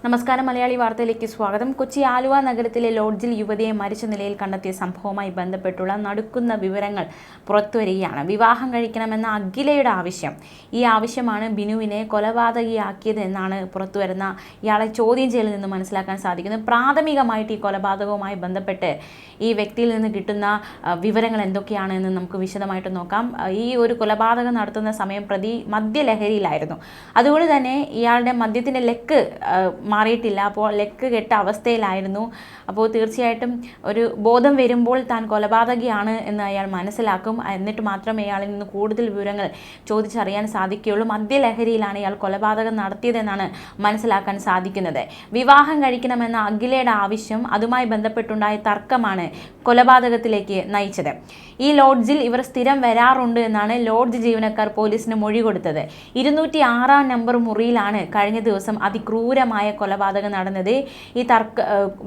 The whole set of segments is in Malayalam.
നമസ്കാരം. മലയാളി വാർത്തയിലേക്ക് സ്വാഗതം. കൊച്ചി ആലുവ നഗരത്തിലെ ലോഡ്ജിൽ യുവതിയെ മരിച്ച നിലയിൽ കണ്ടെത്തിയ സംഭവവുമായി ബന്ധപ്പെട്ടുള്ള നടുക്കുന്ന വിവരങ്ങൾ പുറത്തുവരികയാണ്. വിവാഹം കഴിക്കണമെന്ന അഖിലയുടെ ആവശ്യം, ഈ ആവശ്യമാണ് ബിനുവിനെ കൊലപാതകിയാക്കിയത് എന്നാണ് പുറത്തുവരുന്ന ഇയാളെ ചോദ്യം ചെയ്യലിൽ നിന്ന് മനസ്സിലാക്കാൻ സാധിക്കുന്നത്. പ്രാഥമികമായിട്ട് ഈ കൊലപാതകവുമായി ബന്ധപ്പെട്ട് ഈ വ്യക്തിയിൽ നിന്ന് കിട്ടുന്ന വിവരങ്ങൾ എന്തൊക്കെയാണ് എന്ന് നമുക്ക് വിശദമായിട്ട് നോക്കാം. ഈ ഒരു കൊലപാതകം നടത്തുന്ന സമയം പ്രതി മദ്യലഹരിയിലായിരുന്നു. അതുകൊണ്ട് തന്നെ ഇയാളുടെ മദ്യത്തിൻ്റെ ലെക്ക് മാറിയിട്ടില്ല. അപ്പോൾ ലെക്ക് കെട്ട അവസ്ഥയിലായിരുന്നു. അപ്പോൾ തീർച്ചയായിട്ടും ഒരു ബോധം വരുമ്പോൾ താൻ കൊലപാതകിയാണ് എന്ന് അയാൾ മനസ്സിലാക്കും. എന്നിട്ട് മാത്രമേ അയാളിൽ നിന്ന് കൂടുതൽ വിവരങ്ങൾ ചോദിച്ചറിയാൻ സാധിക്കുകയുള്ളൂ. മദ്യലഹരിയിലാണ് ഇയാൾ കൊലപാതകം നടത്തിയതെന്നാണ് മനസ്സിലാക്കാൻ സാധിക്കുന്നത്. വിവാഹം കഴിക്കണമെന്ന അഖിലയുടെ ആവശ്യം, അതുമായി ബന്ധപ്പെട്ടുണ്ടായ തർക്കമാണ് കൊലപാതകത്തിലേക്ക് നയിച്ചത്. ഈ ലോഡ്ജിൽ ഇവർ സ്ഥിരം വരാറുണ്ട് എന്നാണ് ലോഡ്ജ് ജീവനക്കാർ പോലീസിന് മൊഴി കൊടുത്തത്. 206 നമ്പർ മുറിയിലാണ് കഴിഞ്ഞ ദിവസം അതിക്രൂരമായ കൊലപാതകം നടന്നത്. ഈ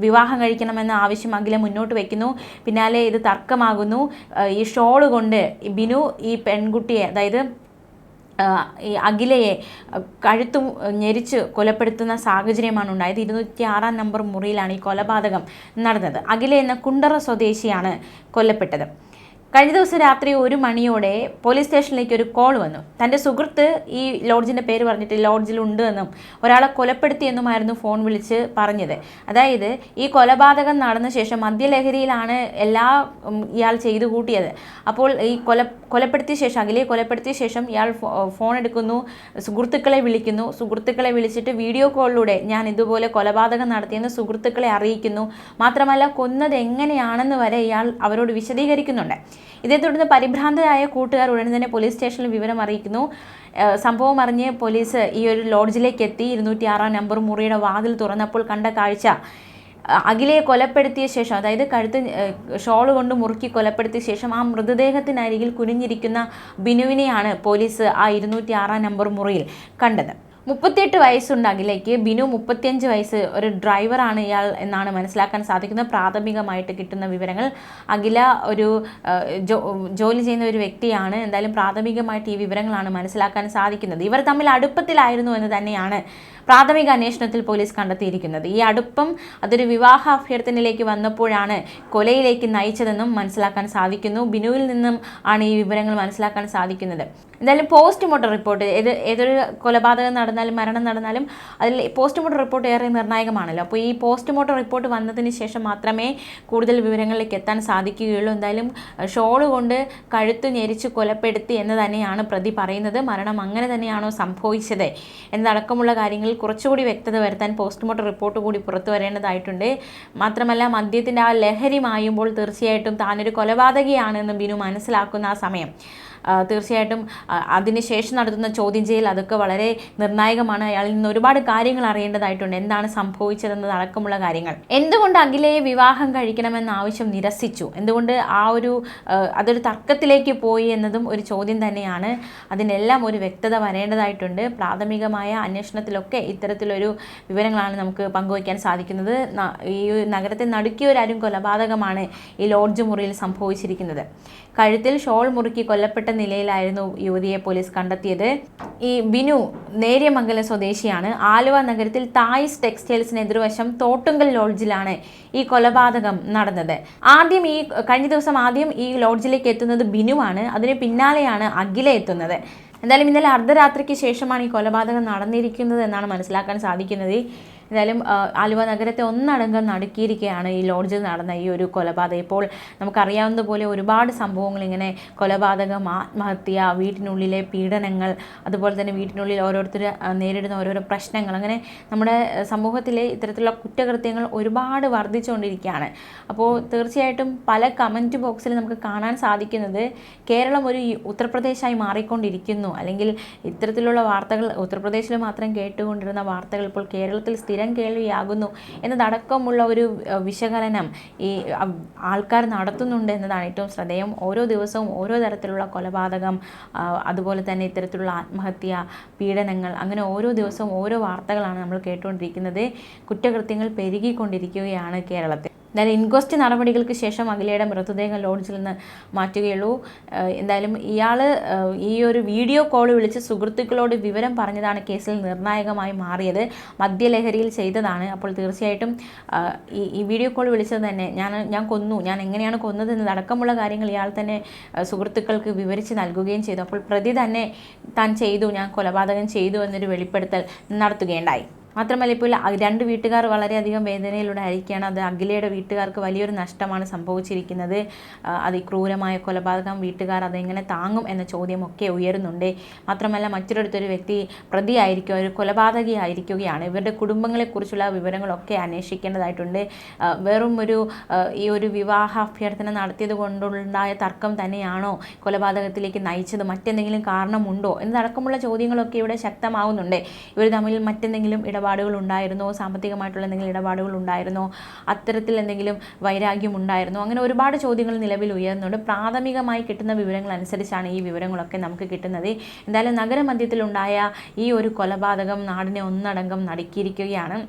വിവാഹം കഴിക്കണമെന്ന ആവശ്യം അഖില മുന്നോട്ട് വയ്ക്കുന്നു. പിന്നാലെ ഇത് തർക്കമാകുന്നു. ഈ ഷോൾ കൊണ്ട് ബിനു ഈ പെൺകുട്ടിയെ, അതായത് ഈ അഖിലയെ കഴുത്തും ഞെരിച്ച് കൊലപ്പെടുത്തുന്ന സാഹചര്യമാണ് ഉണ്ടായത്. 206 നമ്പർ മുറിയിലാണ് ഈ കൊലപാതകം നടന്നത്. അഖില എന്ന കുണ്ടറ സ്വദേശിയാണ് കൊല്ലപ്പെട്ടത്. കഴിഞ്ഞ ദിവസം രാത്രി 1 മണിയോടെ പോലീസ് സ്റ്റേഷനിലേക്ക് ഒരു കോൾ വന്നു. തൻ്റെ സുഹൃത്ത് ഈ ലോഡ്ജിൻ്റെ പേര് പറഞ്ഞിട്ട് ലോഡ്ജിലുണ്ട് എന്നും ഒരാളെ കൊലപ്പെടുത്തിയെന്നുമായിരുന്നു ഫോൺ വിളിച്ച് പറഞ്ഞത്. അതായത് ഈ കൊലപാതകം നടന്ന ശേഷം മദ്യലഹരിയിലാണ് ഇയാൾ ചെയ്തു കൂട്ടിയത്. അപ്പോൾ ഈ കൊലപ്പെടുത്തിയ ശേഷം, അഖിലയെ കൊലപ്പെടുത്തിയ ശേഷം ഇയാൾ ഫോൺ എടുക്കുന്നു, സുഹൃത്തുക്കളെ വിളിക്കുന്നു. സുഹൃത്തുക്കളെ വിളിച്ചിട്ട് വീഡിയോ കോളിലൂടെ ഞാൻ ഇതുപോലെ കൊലപാതകം നടത്തിയെന്ന് സുഹൃത്തുക്കളെ അറിയിക്കുന്നു. മാത്രമല്ല കൊന്നത് എങ്ങനെയാണെന്ന് വരെ ഇയാൾ അവരോട് വിശദീകരിക്കുന്നുണ്ട്. ഇതേ തുടർന്ന് പരിഭ്രാന്തരായ കൂട്ടുകാർ ഉടൻ തന്നെ പോലീസ് സ്റ്റേഷനിൽ വിവരം അറിയിക്കുന്നു. സംഭവം അറിഞ്ഞ് പോലീസ് ഈ ഒരു ലോഡ്ജിലേക്ക് എത്തി. 206 നമ്പർ മുറിയുടെ വാതിൽ തുറന്നപ്പോൾ കണ്ട കാഴ്ച, അഖിലയെ കൊലപ്പെടുത്തിയ ശേഷം, അതായത് കഴുത്ത് ഷോൾ കൊണ്ട് മുറുക്കി കൊലപ്പെടുത്തിയ ശേഷം ആ മൃതദേഹത്തിനരികിൽ കുനിഞ്ഞിരിക്കുന്ന ബിനുവിനെയാണ് പോലീസ് ആ 206 നമ്പർ മുറിയിൽ കണ്ടത്. 38 വയസ്സുണ്ട് അഖിലയ്ക്ക്. ബിനു 35 വയസ്സ്. ഒരു ഡ്രൈവറാണ് ഇയാൾ എന്നാണ് മനസ്സിലാക്കാൻ സാധിക്കുന്നത്. പ്രാഥമികമായിട്ട് കിട്ടുന്ന വിവരങ്ങൾ, അഖില ഒരു ജോലി ചെയ്യുന്ന ഒരു വ്യക്തിയാണ്. എന്തായാലും പ്രാഥമികമായിട്ട് ഈ വിവരങ്ങളാണ് മനസ്സിലാക്കാൻ സാധിക്കുന്നത്. ഇവർ തമ്മിൽ അടുപ്പത്തിലായിരുന്നു എന്ന് തന്നെയാണ് പ്രാഥമിക അന്വേഷണത്തിൽ പോലീസ് കണ്ടെത്തിയിരിക്കുന്നത്. ഈ അടുപ്പം അതൊരു വിവാഹ അഭ്യർത്ഥനയിലേക്ക് വന്നപ്പോഴാണ് കൊലയിലേക്ക് നയിച്ചതെന്നും മനസ്സിലാക്കാൻ സാധിക്കുന്നു. ബിനുവിൽ നിന്നും ആണ് ഈ വിവരങ്ങൾ മനസ്സിലാക്കാൻ സാധിക്കുന്നത്. എന്തായാലും പോസ്റ്റ്മോർട്ടം റിപ്പോർട്ട്, ഏതൊരു കൊലപാതകം നടന്നാലും മരണം നടന്നാലും അതിൽ പോസ്റ്റ്മോർട്ടം റിപ്പോർട്ട് ഏറെ നിർണായകമാണല്ലോ. അപ്പോൾ ഈ പോസ്റ്റ്മോർട്ടം റിപ്പോർട്ട് വന്നതിന് ശേഷം മാത്രമേ കൂടുതൽ വിവരങ്ങളിലേക്ക് എത്താൻ സാധിക്കുകയുള്ളൂ. എന്തായാലും ഷോൾ കൊണ്ട് കഴുത്ത് ഞെരിച്ച് കൊലപ്പെടുത്തി എന്ന് തന്നെയാണ് പ്രതി പറയുന്നത്. മരണം അങ്ങനെ തന്നെയാണോ സംഭവിച്ചത് എന്നതടക്കമുള്ള കാര്യങ്ങളിൽ കുറച്ചുകൂടി വ്യക്തത വരുത്താൻ പോസ്റ്റ്മോർട്ടം റിപ്പോർട്ട് കൂടി പുറത്തു വരേണ്ടതായിട്ടുണ്ട്. മാത്രമല്ല മദ്യത്തിൻ്റെ ആ ലഹരി മായുമ്പോൾ തീർച്ചയായിട്ടും താനൊരു കൊലപാതകിയാണെന്ന് ബിനു മനസ്സിലാക്കുന്ന ആ സമയം തീർച്ചയായിട്ടും അതിനുശേഷം നടത്തുന്ന ചോദ്യം ചെയ്യൽ അതൊക്കെ വളരെ നിർണായകമാണ്. അയാളിൽ നിന്ന് ഒരുപാട് കാര്യങ്ങൾ അറിയേണ്ടതായിട്ടുണ്ട്. എന്താണ് സംഭവിച്ചതെന്നത് അടക്കമുള്ള കാര്യങ്ങൾ. എന്തുകൊണ്ട് അഖിലയെ വിവാഹം കഴിക്കണമെന്ന ആവശ്യം നിരസിച്ചു, എന്തുകൊണ്ട് അതൊരു തർക്കത്തിലേക്ക് പോയി എന്നതും ഒരു ചോദ്യം തന്നെയാണ്. അതിനെല്ലാം ഒരു വ്യക്തത വരേണ്ടതായിട്ടുണ്ട്. പ്രാഥമികമായ അന്വേഷണത്തിലൊക്കെ ഇത്തരത്തിലൊരു വിവരങ്ങളാണ് നമുക്ക് പങ്കുവയ്ക്കാൻ സാധിക്കുന്നത്. ഈ നഗരത്തെ നടുക്കിയ ഒരു കൊലപാതകമാണ് ഈ ലോഡ്ജ് മുറിയിൽ സംഭവിച്ചിരിക്കുന്നത്. കഴുത്തിൽ ഷോൾ മുറുക്കി കൊല്ലപ്പെട്ട നിലയിലായിരുന്നു യുവതിയെ പോലീസ് കണ്ടെത്തിയത്. ഈ ബിനു നേര്യമംഗലം സ്വദേശിയാണ്. ആലുവ നഗരത്തിൽ തായ്സ് ടെക്സ്റ്റൈൽസിന് എതിർവശം തോട്ടുങ്കൽ ലോഡ്ജിലാണ് ഈ കൊലപാതകം നടന്നത്. കഴിഞ്ഞ ദിവസം ആദ്യം ഈ ലോഡ്ജിലേക്ക് എത്തുന്നത് ബിനുവാണ്. അതിന് പിന്നാലെയാണ് അഖില എത്തുന്നത്. എന്തായാലും ഇന്നലെ അർദ്ധരാത്രിക്ക് ശേഷമാണ് ഈ കൊലപാതകം നടന്നിരിക്കുന്നത് എന്നാണ് മനസ്സിലാക്കാൻ സാധിക്കുന്നത്. എന്തായാലും ആലുവ നഗരത്തെ ഒന്നടങ്കം നടുക്കിയിരിക്കുകയാണ് ഈ ലോഡ്ജിൽ നടന്ന ഈ ഒരു കൊലപാതകം. ഇപ്പോൾ നമുക്കറിയാവുന്നതുപോലെ ഒരുപാട് സംഭവങ്ങൾ ഇങ്ങനെ കൊലപാതകം, ആത്മഹത്യ, വീട്ടിനുള്ളിലെ പീഡനങ്ങൾ, അതുപോലെ തന്നെ വീട്ടിനുള്ളിൽ ഓരോരുത്തർ നേരിടുന്ന ഓരോരോ പ്രശ്നങ്ങൾ, അങ്ങനെ നമ്മുടെ സമൂഹത്തിലെ ഇത്തരത്തിലുള്ള കുറ്റകൃത്യങ്ങൾ ഒരുപാട് വർദ്ധിച്ചുകൊണ്ടിരിക്കുകയാണ്. അപ്പോൾ തീർച്ചയായിട്ടും പല കമൻറ്റ് ബോക്സിൽ നമുക്ക് കാണാൻ സാധിക്കുന്നത് കേരളം ഒരു ഉത്തർപ്രദേശായി മാറിക്കൊണ്ടിരിക്കുന്നു, അല്ലെങ്കിൽ ഇത്തരത്തിലുള്ള വാർത്തകൾ ഉത്തർപ്രദേശിൽ മാത്രം കേട്ടുകൊണ്ടിരുന്ന വാർത്തകൾ ഇപ്പോൾ കേരളത്തിൽ സ്ഥിരം കേൾവിയാകുന്നു എന്നതടക്കമുള്ള ഒരു വിശകലനം ഈ ആൾക്കാർ നടത്തുന്നുണ്ട് എന്നതാണ് ഏറ്റവും ശ്രദ്ധേയം. ഓരോ ദിവസവും ഓരോ തരത്തിലുള്ള കൊലപാതകം, അതുപോലെ തന്നെ ഇത്തരത്തിലുള്ള ആത്മഹത്യ, പീഡനങ്ങൾ, അങ്ങനെ ഓരോ ദിവസവും ഓരോ വാർത്തകളാണ് നമ്മൾ കേട്ടുകൊണ്ടിരിക്കുന്നത്. കുറ്റകൃത്യങ്ങൾ പെരുകിക്കൊണ്ടിരിക്കുകയാണ് കേരളത്തിൽ. എന്തായാലും ഇൻക്വസ്റ്റ് നടപടികൾക്ക് ശേഷം അഖിലയുടെ മൃതദേഹം ലോഡ്ജിൽ നിന്ന് മാറ്റുകയുള്ളൂ. എന്തായാലും ഇയാൾ ഈ ഒരു വീഡിയോ കോൾ വിളിച്ച് സുഹൃത്തുക്കളോട് വിവരം പറഞ്ഞതാണ് കേസിൽ നിർണായകമായി മാറിയത്. മദ്യലഹരിയിൽ ചെയ്തതാണ്. അപ്പോൾ തീർച്ചയായിട്ടും ഈ വീഡിയോ കോൾ വിളിച്ചത് തന്നെ ഞാൻ കൊന്നു, ഞാൻ എങ്ങനെയാണ് കൊന്നതെന്ന് അടക്കമുള്ള കാര്യങ്ങൾ ഇയാൾ തന്നെ സുഹൃത്തുക്കൾക്ക് വിവരിച്ച് നൽകുകയും ചെയ്തു. അപ്പോൾ പ്രതി തന്നെ താൻ ചെയ്തു, ഞാൻ കൊലപാതകം ചെയ്തു എന്നൊരു വെളിപ്പെടുത്തൽ നടത്തുകയുണ്ടായി. മാത്രമല്ല ഇപ്പോൾ രണ്ട് വീട്ടുകാർ വളരെയധികം വേദനയിലൂടെ ആയിരിക്കുകയാണ്. അത് അഖിലയുടെ വീട്ടുകാർക്ക് വലിയൊരു നഷ്ടമാണ് സംഭവിച്ചിരിക്കുന്നത്. അതിക്രൂരമായ കൊലപാതകം വീട്ടുകാർ അതെങ്ങനെ താങ്ങും എന്ന ചോദ്യമൊക്കെ ഉയരുന്നുണ്ട്. മാത്രമല്ല മറ്റൊരിടത്തൊരു വ്യക്തി പ്രതിയായിരിക്കുക, ഒരു കൊലപാതകയായിരിക്കുകയാണ്. ഇവരുടെ കുടുംബങ്ങളെക്കുറിച്ചുള്ള വിവരങ്ങളൊക്കെ അന്വേഷിക്കേണ്ടതായിട്ടുണ്ട്. വെറും ഈ ഒരു വിവാഹ അഭ്യർത്ഥന നടത്തിയത് കൊണ്ടുണ്ടായ തർക്കം തന്നെയാണോ കൊലപാതകത്തിലേക്ക് നയിച്ചത്, മറ്റെന്തെങ്കിലും കാരണമുണ്ടോ എന്നതടക്കമുള്ള ചോദ്യങ്ങളൊക്കെ ഇവിടെ ശക്തമാവുന്നുണ്ട്. ഇവർ തമ്മിൽ മറ്റെന്തെങ്കിലും ഇടപാടുകൾ ഉണ്ടായിരുന്നോ, സാമ്പത്തികമായിട്ടുള്ള എന്തെങ്കിലും ഇടപാടുകൾ ഉണ്ടായിരുന്നോ, അത്തരത്തിൽ എന്തെങ്കിലും വൈരാഗ്യം ഉണ്ടായിരുന്നോ, അങ്ങനെ ഒരുപാട് ചോദ്യങ്ങൾ നിലവിൽ ഉയർന്നുണ്ട്. പ്രാഥമികമായി കിട്ടുന്ന വിവരങ്ങൾ അനുസരിച്ചാണ് ഈ വിവരങ്ങളൊക്കെ നമുക്ക് കിട്ടുന്നത്. എന്തായാലും നഗരമധ്യത്തിലുണ്ടായ ഈ ഒരു കൊലപാതകം നാടിനെ ഒന്നടങ്കം നടുക്കിയിരിക്കുകയാണ്.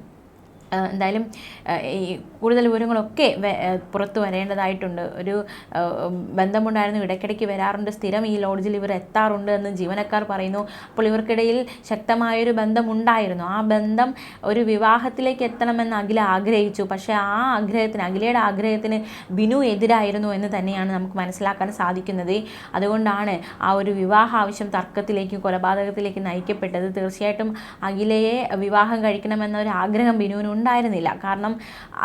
എന്തായാലും ഈ കൂടുതൽ വിവരങ്ങളൊക്കെ പുറത്തു വരേണ്ടതായിട്ടുണ്ട്. ഒരു ബന്ധമുണ്ടായിരുന്നു, ഇടയ്ക്കിടയ്ക്ക് വരാറുണ്ട്, സ്ഥിരം ഈ ലോഡ്ജിൽ ഇവർ എത്താറുണ്ട് എന്ന് ജീവനക്കാർ പറയുന്നു. അപ്പോൾ ഇവർക്കിടയിൽ ശക്തമായൊരു ബന്ധമുണ്ടായിരുന്നു. ആ ബന്ധം ഒരു വിവാഹത്തിലേക്ക് എത്തണമെന്ന് അഖില ആഗ്രഹിച്ചു. പക്ഷേ ആ ആഗ്രഹത്തിന്, അഖിലയുടെ ആഗ്രഹത്തിന് ബിനു എതിരായിരുന്നു എന്ന് തന്നെയാണ് നമുക്ക് മനസ്സിലാക്കാൻ സാധിക്കുന്നത്. അതുകൊണ്ടാണ് ആ ഒരു വിവാഹ ആവശ്യം തർക്കത്തിലേക്ക്, കൊലപാതകത്തിലേക്ക് നയിക്കപ്പെട്ടത്. തീർച്ചയായിട്ടും അഖിലയെ വിവാഹം കഴിക്കണമെന്ന ഒരു ആഗ്രഹം ബിനുവിന് ഉണ്ടായിരുന്നില്ല. കാരണം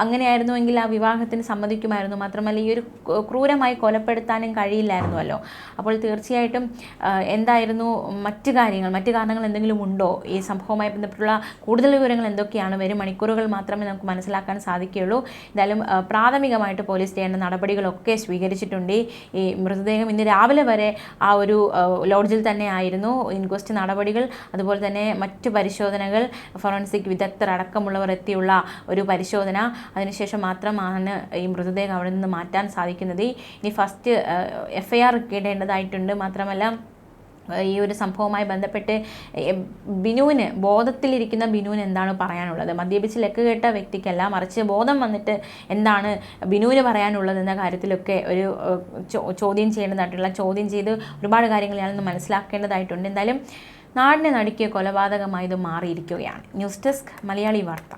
അങ്ങനെയായിരുന്നുവെങ്കിൽ ആ വിവാഹത്തിന് സമ്മതിക്കുമായിരുന്നു. മാത്രമല്ല ഈ ഒരു ക്രൂരമായി കൊലപ്പെടുത്താനും കഴിയില്ലായിരുന്നുവല്ലോ. അപ്പോൾ തീർച്ചയായിട്ടും എന്തായിരുന്നു മറ്റു കാരണങ്ങൾ എന്തെങ്കിലും ഉണ്ടോ, ഈ സംഭവവുമായി ബന്ധപ്പെട്ടുള്ള കൂടുതൽ വിവരങ്ങൾ എന്തൊക്കെയാണ്, വരും മണിക്കൂറുകൾ മാത്രമേ നമുക്ക് മനസ്സിലാക്കാൻ സാധിക്കുകയുള്ളൂ. എന്തായാലും പ്രാഥമികമായിട്ട് പോലീസ് ചെയ്യേണ്ട നടപടികളൊക്കെ സ്വീകരിച്ചിട്ടുണ്ട്. ഈ മൃതദേഹം ഇന്ന് രാവിലെ വരെ ആ ഒരു ലോഡ്ജിൽ തന്നെ ആയിരുന്നു. ഇൻക്വസ്റ്റ് നടപടികൾ, അതുപോലെ തന്നെ മറ്റു പരിശോധനകൾ, ഫോറൻസിക് വിദഗ്ധർ അടക്കമുള്ളവർ എത്തിയുള്ള ഒരു പരിശോധന, അതിനുശേഷം മാത്രമാണ് ഈ മൃതദേഹം അവിടെ നിന്ന് മാറ്റാൻ സാധിക്കുന്നത്. ഇനി ഫസ്റ്റ് FIR ഇടേണ്ടതായിട്ടുണ്ട്. മാത്രമല്ല ഈ ഒരു സംഭവവുമായി ബന്ധപ്പെട്ട് ബോധത്തിലിരിക്കുന്ന ബിനുവിന് എന്താണ് പറയാനുള്ളത്, മദ്യപിച്ച് ലക്ക് കേട്ട വ്യക്തിക്കല്ല, മറിച്ച് ബോധം വന്നിട്ട് എന്താണ് ബിനുവിന് പറയാനുള്ളത് എന്ന കാര്യത്തിലൊക്കെ ഒരു ചോദ്യം ചെയ്ത് ഒരുപാട് കാര്യങ്ങൾ ഞാനൊന്ന് മനസ്സിലാക്കേണ്ടതായിട്ടുണ്ട്. എന്തായാലും നാടിനെ നടുക്കിയ കൊലപാതകമായി ഇത് മാറിയിരിക്കുകയാണ്. ന്യൂസ് ഡെസ്ക് മലയാളി വാർത്ത.